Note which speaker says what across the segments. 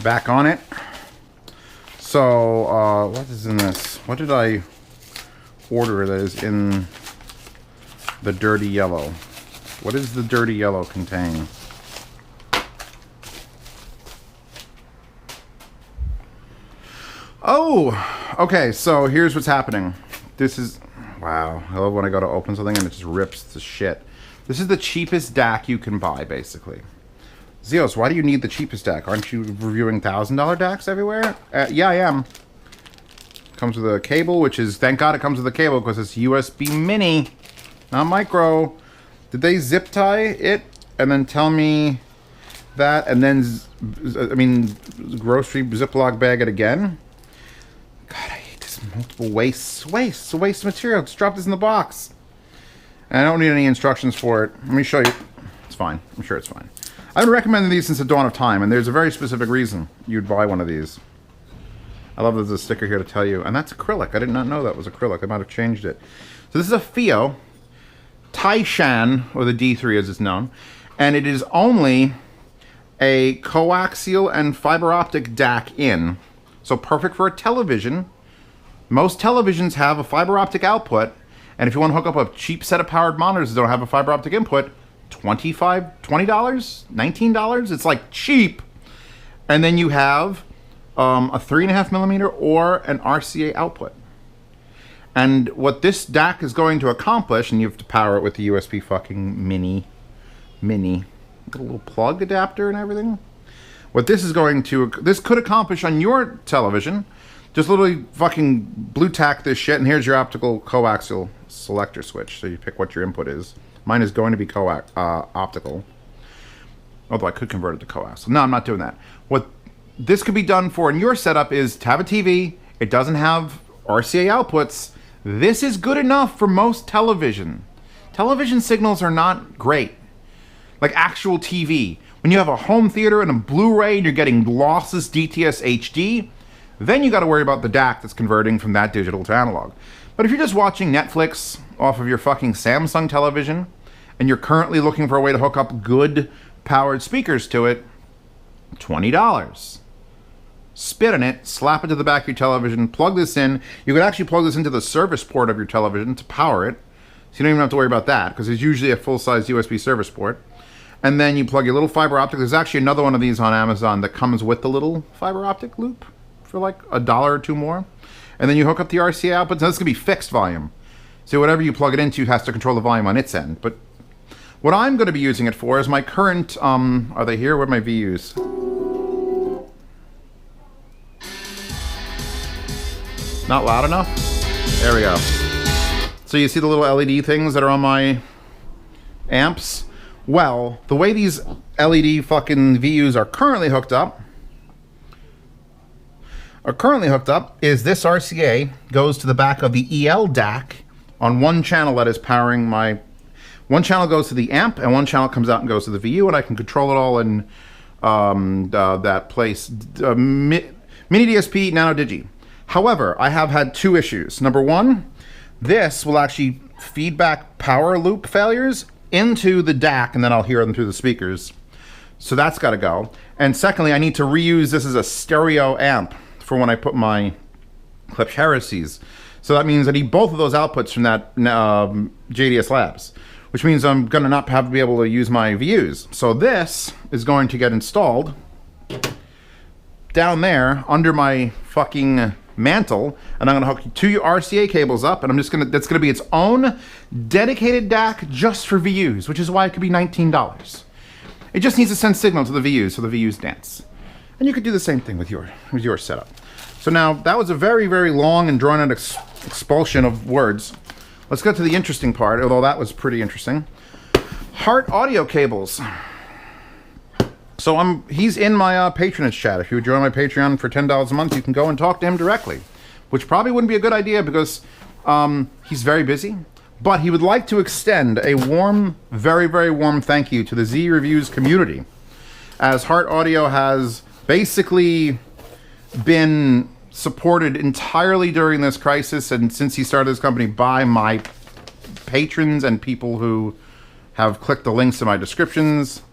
Speaker 1: back on it. So, what is in this? What did I order that is in the dirty yellow? What does the dirty yellow contain? Oh, okay, so here's what's happening. This is, wow, I love when I go to open something and it just rips to shit. This is the cheapest DAC you can buy, basically. Zeos, why do you need the cheapest DAC? Aren't you reviewing $1,000 DACs everywhere? Yeah, I am. Comes with a cable, which is, thank God it comes with a cable because it's USB mini, not micro. Did they zip tie it and then tell me that and then, grocery Ziploc bag it again? God, I hate this multiple waste material. Just drop this in the box. And I don't need any instructions for it. Let me show you. It's fine. I'm sure it's fine. I've been recommending these since the dawn of time, and there's a very specific reason you'd buy one of these. I love there's a sticker here to tell you. And that's acrylic. I did not know that was acrylic. I might have changed it. So this is a FiiO Taishan, or the D3 as it's known. And it is only a coaxial and fiber optic DAC in. So perfect for a television. Most televisions have a fiber optic output. And if you want to hook up a cheap set of powered monitors that don't have a fiber optic input, $20, $19, it's like cheap. And then you have a 3.5mm or an RCA output. And what this DAC is going to accomplish, and you have to power it with the USB fucking mini little plug adapter and everything. What this is going to, this could accomplish on your television, just literally fucking blue tack this shit, and here's your optical coaxial selector switch. So you pick what your input is. Mine is going to be optical. Although I could convert it to coaxial. No, I'm not doing that. What this could be done for in your setup is to have a TV. It doesn't have RCA outputs. This is good enough for most television. Television signals are not great. Like actual TV. When you have a home theater and a Blu-ray and you're getting lossless DTS HD, then you got to worry about the DAC that's converting from that digital to analog. But if you're just watching Netflix off of your fucking Samsung television and you're currently looking for a way to hook up good powered speakers to it, $20. Spit in it, slap it to the back of your television, plug this in. You could actually plug this into the service port of your television to power it. So you don't even have to worry about that because it's usually a full-size USB service port. And then you plug your little fiber optic. There's actually another one of these on Amazon that comes with the little fiber optic loop for like $1 or $2 more. And then you hook up the RCA output. So this is going to be fixed volume. So whatever you plug it into has to control the volume on its end. But what I'm going to be using it for is my current, are they here? What are my VUs? Not loud enough? There we go. So you see the little LED things that are on my amps? Well, the way these LED fucking VUs are currently hooked up is this RCA goes to the back of the EL DAC on one channel that is powering my, one channel goes to the amp and one channel comes out and goes to the VU, and I can control it all in that place. Mini DSP Nano Digi. However, I have had two issues. Number one, this will actually feedback power loop failures into the DAC, and then I'll hear them through the speakers. So that's got to go. And secondly, I need to reuse this as a stereo amp for when I put my Klipsch Heresies. So that means I need both of those outputs from that JDS Labs, which means I'm going to not have to be able to use my VUs. So this is going to get installed down there under my fucking mantle, and I'm going to hook two RCA cables up, and I'm just going to, that's going to be its own dedicated DAC just for VUs, which is why it could be $19. It just needs to send signal to the VUs so the VUs dance. And you could do the same thing with your setup. So now that was a very, very long and drawn out expulsion of words. Let's get to the interesting part, although that was pretty interesting. Hart audio cables. So he's in my patronage chat. If you would join my Patreon for $10 a month, you can go and talk to him directly, which probably wouldn't be a good idea because he's very busy. But he would like to extend a warm, very, very warm thank you to the Z Reviews community, as Hart Audio has basically been supported entirely during this crisis and since he started this company by my patrons and people who have clicked the links in my descriptions.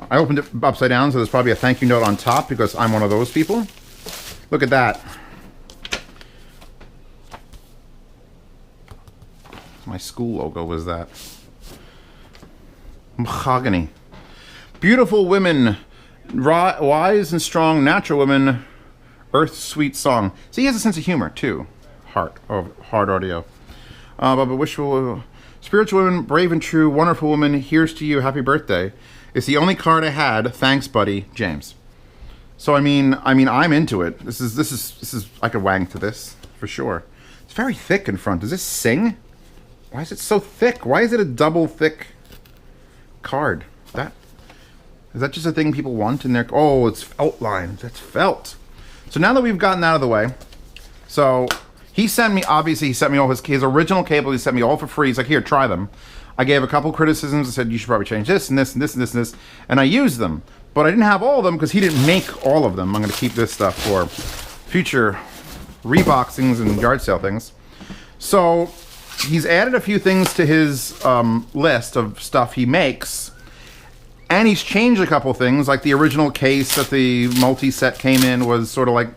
Speaker 1: I opened it upside down, so there's probably a thank you note on top because I'm one of those people. Look at that. My school logo was that. Mahogany. Beautiful women, wise and strong, natural women, earth's sweet song. See, he has a sense of humor too. Hart Audio. But wishful, spiritual woman, brave and true, wonderful woman. Here's to you, happy birthday. It's the only card I had. Thanks, buddy, James. So I mean, I'm into it. This is. I could wang to this for sure. It's very thick in front. Does this sing? Why is it so thick? Why is it a double thick card? Is that just a thing people want in their? Oh, it's felt lined. That's felt. So now that we've gotten out of the way, so he sent me. Obviously, he sent me all his original cables. He sent me all for free. He's like, here, try them. I gave a couple criticisms. I said, you should probably change this and this and this and this and this. And I used them. But I didn't have all of them because he didn't make all of them. I'm going to keep this stuff for future reboxings and yard sale things. So he's added a few things to his list of stuff he makes. And he's changed a couple things. Like the original case that the multi-set came in was sort of like,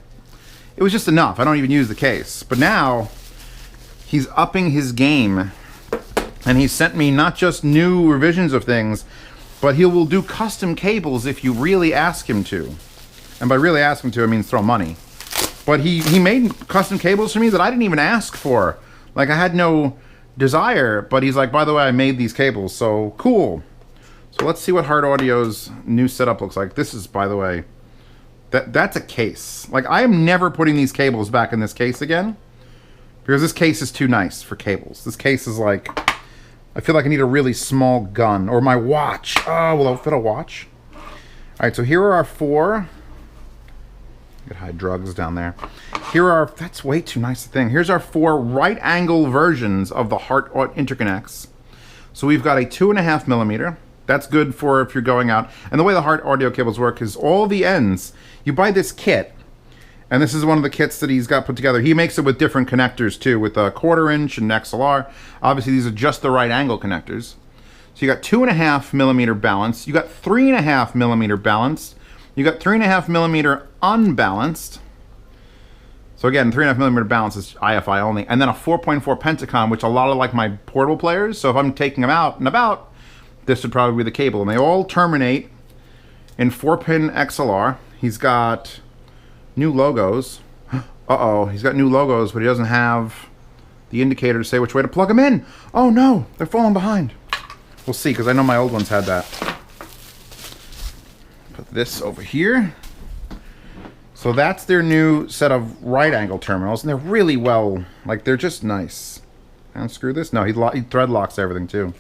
Speaker 1: it was just enough. I don't even use the case. But now he's upping his game. And he sent me not just new revisions of things, but he will do custom cables if you really ask him to. And by really ask him to, I mean throw money. But he made custom cables for me that I didn't even ask for. Like, I had no desire, but he's like, by the way, I made these cables, so cool. So let's see what Hart Audio's new setup looks like. This is, by the way, that's a case. Like, I am never putting these cables back in this case again, because this case is too nice for cables. This case is like, I feel like I need a really small gun. Or my watch. Oh, will it fit a watch? Alright, so here are our 4. I could hide drugs down there. Here are, that's way too nice a thing. Here's our 4 right angle versions of the Hart interconnects. So we've got a 2.5 millimeter. That's good for if you're going out. And the way the Hart audio cables work is all the ends. You buy this kit. And this is one of the kits that he's got put together. He makes it with different connectors too, with a 1/4 inch and XLR. Obviously, these are just the right angle connectors. So you got 2.5 millimeter balanced. You got 3.5 millimeter balanced. You got 3.5 millimeter unbalanced. So again, 3.5 millimeter balance is IFI only. And then a 4.4 Pentacon, which a lot of like my portable players. So if I'm taking them out and about, this would probably be the cable. And they all terminate in 4-pin XLR. He's got new logos. Uh-oh, he's got new logos, but he doesn't have the indicator to say which way to plug them in. Oh no, they're falling behind. We'll see, because I know my old ones had that. Put this over here. So that's their new set of right angle terminals, and they're really well, like, they're just nice. Unscrew this? No, he thread locks everything too.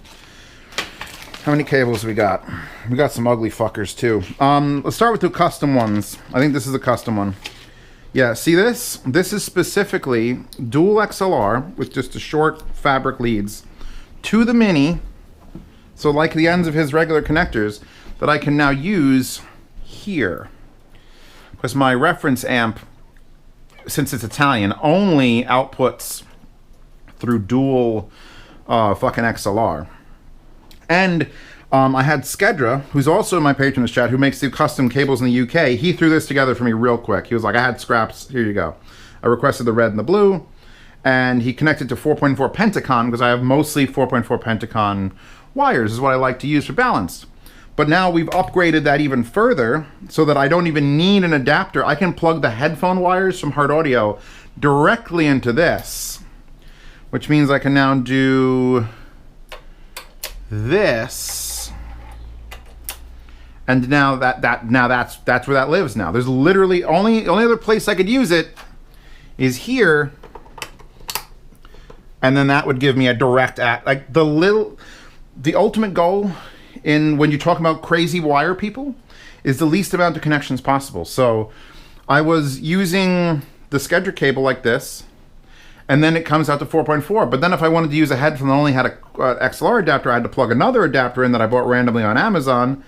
Speaker 1: How many cables we got? We got some ugly fuckers too. Let's start with the custom ones. I think this is a custom one. Yeah, see this? This is specifically dual XLR with just a short fabric leads to the Mini. So like the ends of his regular connectors that I can now use here. Because my reference amp, since it's Italian, only outputs through dual fucking XLR. And I had Skedra, who's also in my Patreon chat, who makes the custom cables in the UK. He threw this together for me real quick. He was like, I had scraps, here you go. I requested the red and the blue, and he connected to 4.4 Pentacon, because I have mostly 4.4 Pentacon wires, is what I like to use for balance. But now we've upgraded that even further, so that I don't even need an adapter. I can plug the headphone wires from Hart Audio directly into this, which means I can now do this, and now that's where that lives now. There's literally only other place I could use it is here, and then that would give me a direct like the ultimate goal in when you talk about crazy wire people is the least amount of connections possible. So I was using the Skedra cable like this, and then it comes out to 4.4. But then if I wanted to use a headphone that only had a XLR adapter, I had to plug another adapter in that I bought randomly on Amazon.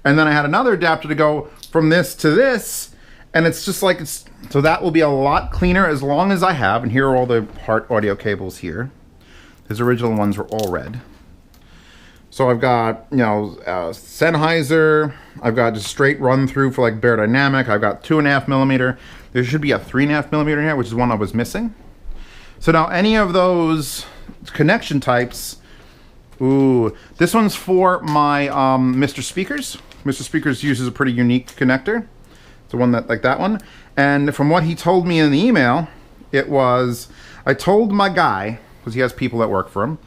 Speaker 1: And then I had another adapter to go from this to this. And it's just like, so that will be a lot cleaner as long as I have, and here are all the Hart Audio cables here. His original ones were all red. So I've got, you know, Sennheiser. I've got just straight run through for like Beyerdynamic. I've got 2.5 millimeter. There should be a 3.5 millimeter in here, which is one I was missing. So now any of those connection types. Ooh, this one's for my Mr. Speakers. Mr. Speakers uses a pretty unique connector. It's the one that, like that one. And from what he told me in the email, it was, I told my guy, because he has people that work for him,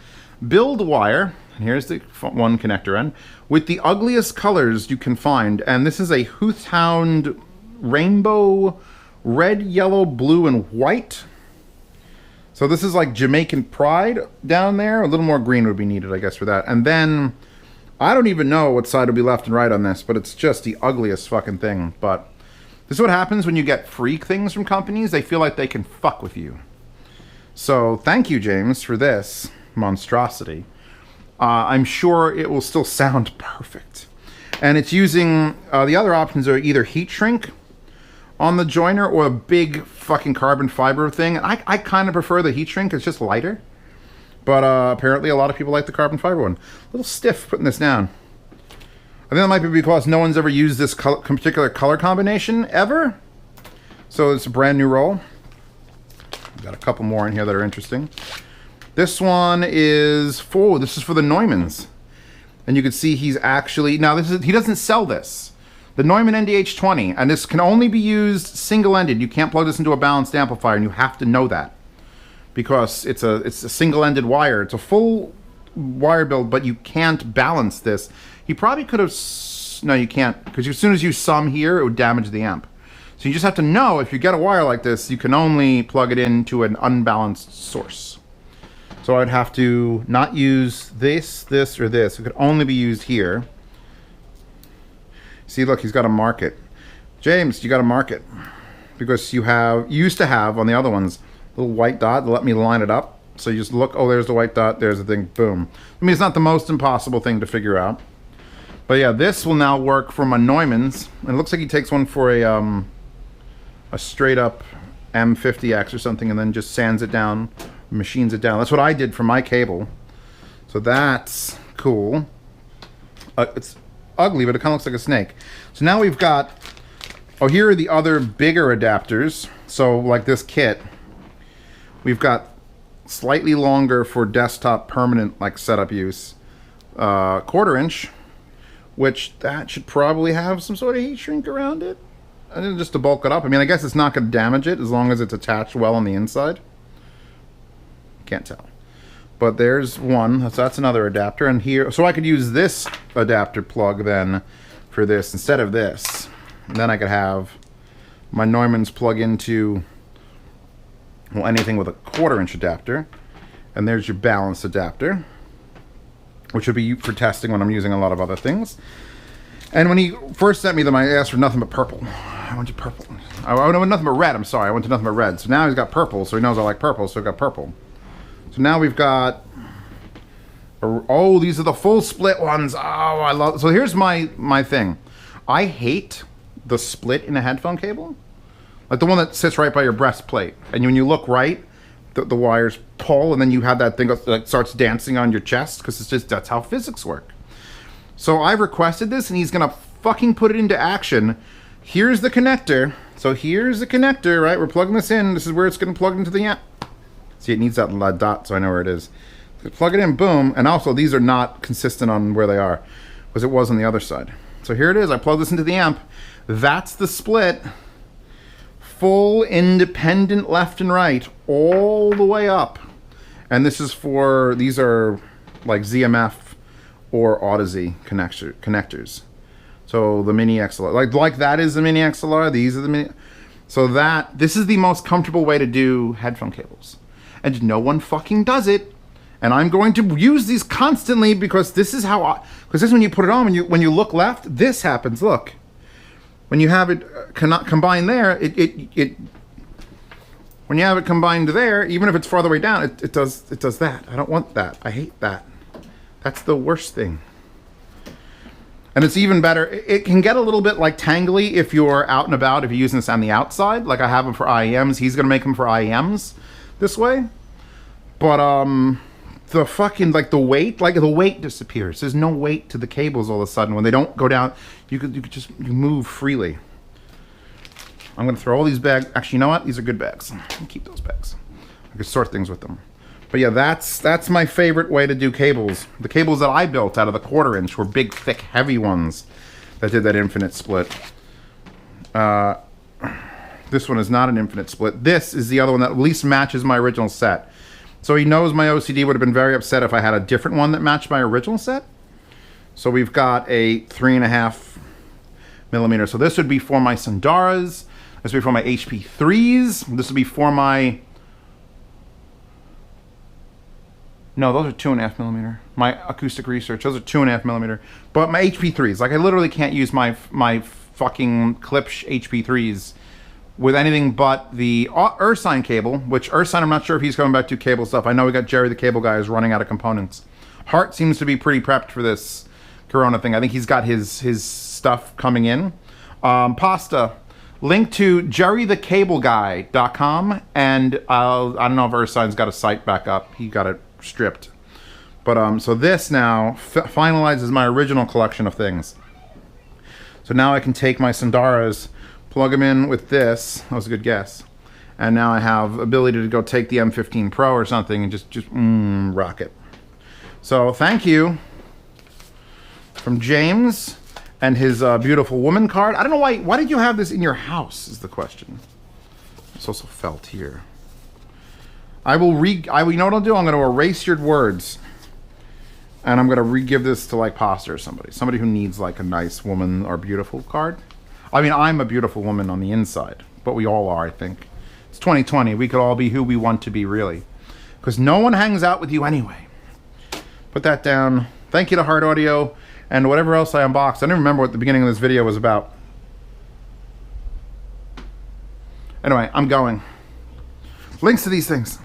Speaker 1: build wire, and here's the one connector end, with the ugliest colors you can find. And this is a Hound rainbow, red, yellow, blue, and white. So this is like Jamaican pride down there. A little more green would be needed, I guess, for that. And then, I don't even know what side will be left and right on this, but it's just the ugliest fucking thing. But this is what happens when you get free things from companies. They feel like they can fuck with you. So thank you, James, for this monstrosity. I'm sure it will still sound perfect. And it's using, the other options are either heat shrink on the joiner or a big fucking carbon fiber thing. I kind of prefer the heat shrink. It's just lighter. But apparently a lot of people like the carbon fiber one. A little stiff putting this down. I think that might be because no one's ever used this particular color combination ever. So it's a brand new roll. Got a couple more in here that are interesting. This one is for, this is for the Neumanns. And you can see he's actually, now this is, he doesn't sell this. The Neumann NDH20, and this can only be used single-ended. You can't plug this into a balanced amplifier, and you have to know that. Because it's a single-ended wire. It's a full wire build, but you can't balance this. He probably could have, no you can't, because as soon as you sum here, it would damage the amp. So you just have to know, if you get a wire like this, you can only plug it into an unbalanced source. So I'd have to not use this, this, or this. It could only be used here. See, look, he's got to mark it. James, you got to mark it. Because you used to have, on the other ones, a little white dot to let me line it up. So you just look, oh, there's the white dot, there's the thing, boom. I mean, it's not the most impossible thing to figure out. But yeah, this will now work for my Neumanns. And it looks like he takes one for a straight up M50X or something and then just sands it down, machines it down. That's what I did for my cable. So that's cool. It's ugly, but it kind of looks like a snake. So now we've got, oh, here are the other bigger adapters. So like this kit, we've got slightly longer for desktop permanent like setup use, 1/4 inch, which that should probably have some sort of heat shrink around it, and just to bulk it up. I mean, I guess it's not going to damage it as long as it's attached well on the inside. Can't tell. But there's one, so that's another adapter, and here, so I could use this adapter plug then for this instead of this. And then I could have my Neumanns plug into, well, anything with a 1/4 inch adapter. And there's your balanced adapter, which would be for testing when I'm using a lot of other things. And when he first sent me them, I asked for nothing but purple. I wanted purple. I wanted nothing but red, I'm sorry. I wanted nothing but red. So now he's got purple, so he knows I like purple, so I got purple. So now we've got, oh, these are the full split ones. Oh, I love, so here's my thing. I hate the split in a headphone cable. Like the one that sits right by your breastplate. And when you look right, the wires pull, and then you have that thing that starts dancing on your chest, because it's just, that's how physics work. So I've requested this, and he's gonna fucking put it into action. Here's the connector. So here's the connector, right? We're plugging this in. This is where it's getting plugged into the amp. See, it needs that dot, so I know where it is. Plug it in, boom. And also, these are not consistent on where they are, as it was on the other side. So here it is. I plug this into the amp. That's the split. Full independent left and right, all the way up. And this is for, these are like ZMF or Audeze connectors. So the mini XLR, like that is the mini XLR. These are the mini. So this is the most comfortable way to do headphone cables. And no one fucking does it. And I'm going to use these constantly because this is how, because this is when you put it on, when you look left, this happens, look. When you have it combined there, when you have it combined there, even if it's farther way down, it does that. I don't want that. I hate that. That's the worst thing. And it's even better. It can get a little bit like tangly if you're out and about, if you're using this on the outside. Like I have them for IEMs. He's going to make them for IEMs this way. But the fucking, like the weight disappears. There's no weight to the cables all of a sudden. When they don't go down, you could just move freely. I'm gonna throw all these bags. Actually, you know what? These are good bags. I'll keep those bags. I could sort things with them. But yeah, that's my favorite way to do cables. The cables that I built out of the 1/4 inch were big, thick, heavy ones that did that infinite split. This one is not an infinite split. This is the other one that at least matches my original set. So he knows my OCD would have been very upset if I had a different one that matched my original set. So we've got a 3.5 millimeter. So this would be for my Sundaras. This would be for my HP3s. This would be for my... No, those are 2.5 millimeter. My acoustic research, those are 2.5 millimeter. But my HP3s, like I literally can't use my fucking Klipsch HP3s with anything but the Ursine cable, which Ursine, I'm not sure if he's coming back to cable stuff. I know we got Jerry the cable guy is running out of components. Hart seems to be pretty prepped for this Corona thing. I think he's got his stuff coming in. Pasta, link to jerrythecableguy.com, and I don't know if Ursine's got a site back up. He got it stripped. But so this now finalizes my original collection of things. So now I can take my Sundaras, plug them in with this. That was a good guess. And now I have ability to go take the M15 Pro or something and just rock it. So thank you from James and his beautiful woman card. I don't know why did you have this in your house is the question. It's also felt here. You know what I'll do? I'm going to erase your words. And I'm going to re-give this to like Pasta or somebody who needs like a nice woman or beautiful card. I mean, I'm a beautiful woman on the inside, but we all are, I think. It's 2020. We could all be who we want to be, really. Because no one hangs out with you anyway. Put that down. Thank you to Hart Audio and whatever else I unboxed. I don't remember what the beginning of this video was about. Anyway, I'm going. Links to these things.